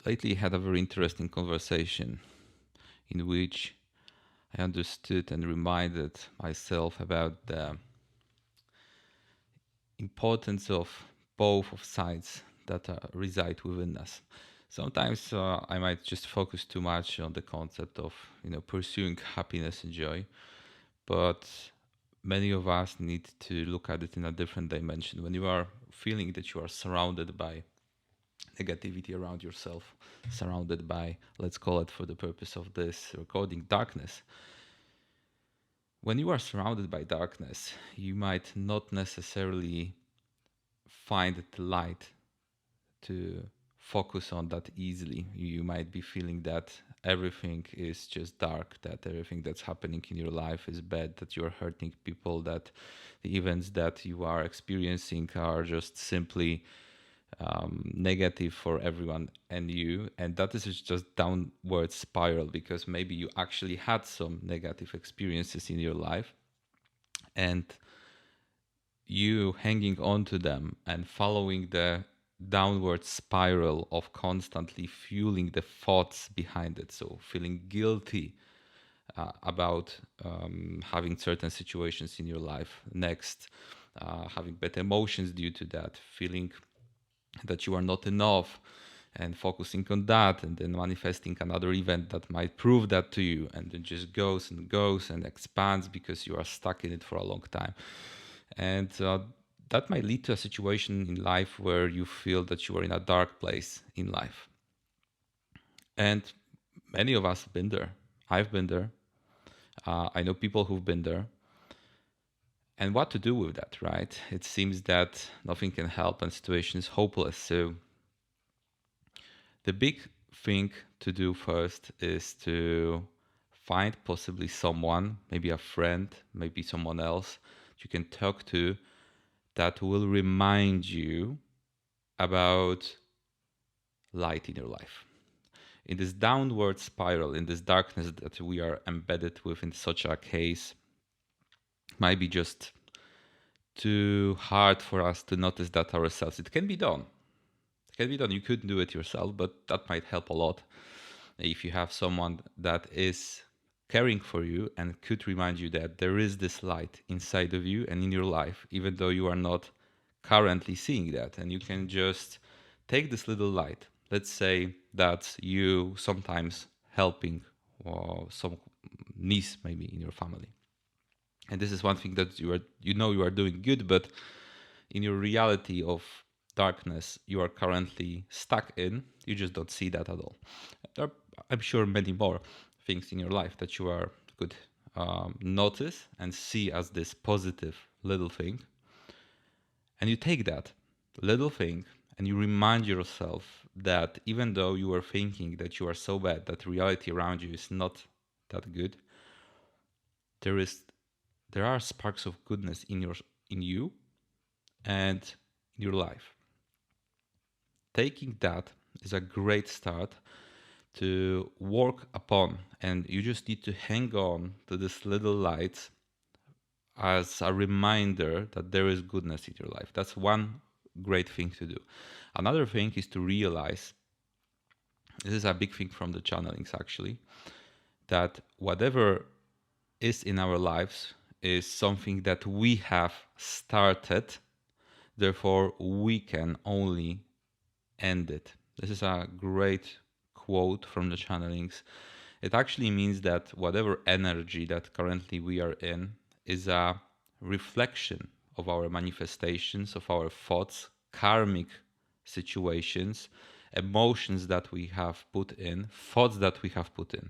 lately had a very interesting conversation in which I understood and reminded myself about the importance of both of sides that reside within us. Sometimes I might just focus too much on the concept of pursuing happiness and joy, but many of us need to look at it in a different dimension. When you are feeling that you are surrounded by negativity around yourself, surrounded by, let's call it for the purpose of this recording, darkness. When you are surrounded by darkness, you might not necessarily find the light to focus on that easily. You might be feeling that everything is just dark, that everything that's happening in your life is bad, that you're hurting people, that the events that you are experiencing are just simply negative for everyone and you. And that is just downward spiral because maybe you actually had some negative experiences in your life and you hanging on to them and following the downward spiral of constantly fueling the thoughts behind it. So feeling guilty about having certain situations in your life next, having bad emotions due to that, feeling that you are not enough and focusing on that and then manifesting another event that might prove that to you, and then just goes and expands because you are stuck in it for a long time. And that might lead to a situation in life where you feel that you are in a dark place in life. And many of us have been there. I've been there. I know people who've been there. And what to do with that, right? It seems that nothing can help and the situation is hopeless. So the big thing to do first is to find possibly someone, maybe a friend, maybe someone else you can talk to that will remind you about light in your life. In this downward spiral, in this darkness that we are embedded with in such a case, might be just too hard for us to notice that ourselves. It can be done. It can be done. You could do it yourself, but that might help a lot if you have someone that is caring for you and could remind you that there is this light inside of you and in your life, even though you are not currently seeing that. And you can just take this little light. Let's say that you sometimes helping some niece maybe in your family. And this is one thing that you are doing good, but in your reality of darkness you are currently stuck in, you just don't see that at all. There are, I'm sure, many more things in your life that you are could notice and see as this positive little thing, and you take that little thing and you remind yourself that even though you are thinking that you are so bad, that reality around you is not that good, there is there are sparks of goodness in you and in your life. Taking that is a great start to work upon, and you just need to hang on to this little light as a reminder that there is goodness in your life. That's one great thing to do. Another thing is to realize, this is a big thing from the channelings actually, that whatever is in our lives is something that we have started, therefore we can only end it. This is a great quote from the channelings. It actually means that whatever energy that currently we are in is a reflection of our manifestations, of our thoughts, karmic situations, emotions that we have put in, thoughts that we have put in.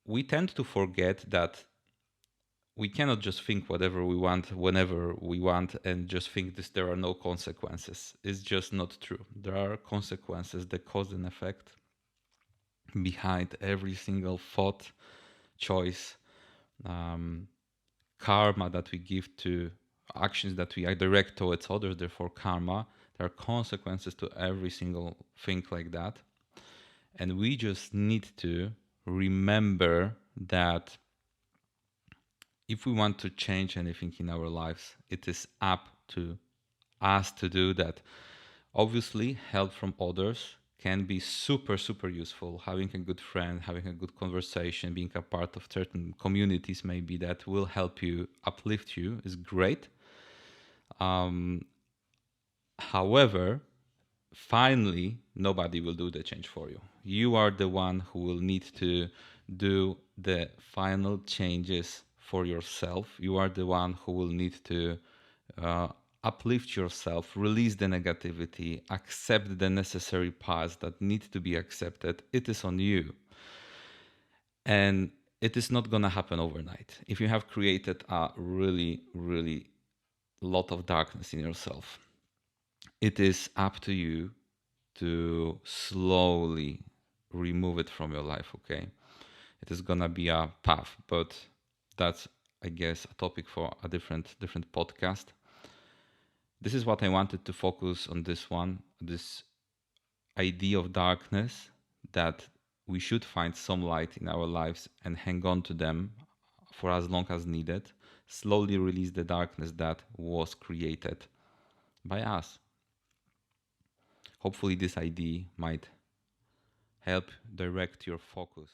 We tend to forget that we cannot just think whatever we want whenever we want and just think this there are no consequences. It's just not true. There are consequences, the cause and effect behind every single thought, choice, karma that we give to actions that we direct towards others, therefore karma. There are consequences to every single thing like that. And we just need to remember that if we want to change anything in our lives, it is up to us to do that. Obviously, help from others can be super, super useful. Having a good friend, having a good conversation, being a part of certain communities, maybe that will help you, uplift you, is great. However, finally, nobody will do the change for you. You are the one who will need to do the final changes for yourself. You are the one who will need to uh, uplift yourself, release the negativity, accept the necessary paths that need to be accepted. It is on you. And it is not going to happen overnight. If you have created a really, really lot of darkness in yourself, it is up to you to slowly remove it from your life, okay? It is gonna be a path, but that's, I guess, a topic for a different podcast. This is what I wanted to focus on, this one, this idea of darkness, that we should find some light in our lives and hang on to them for as long as needed. Slowly release the darkness that was created by us. Hopefully this idea might help direct your focus.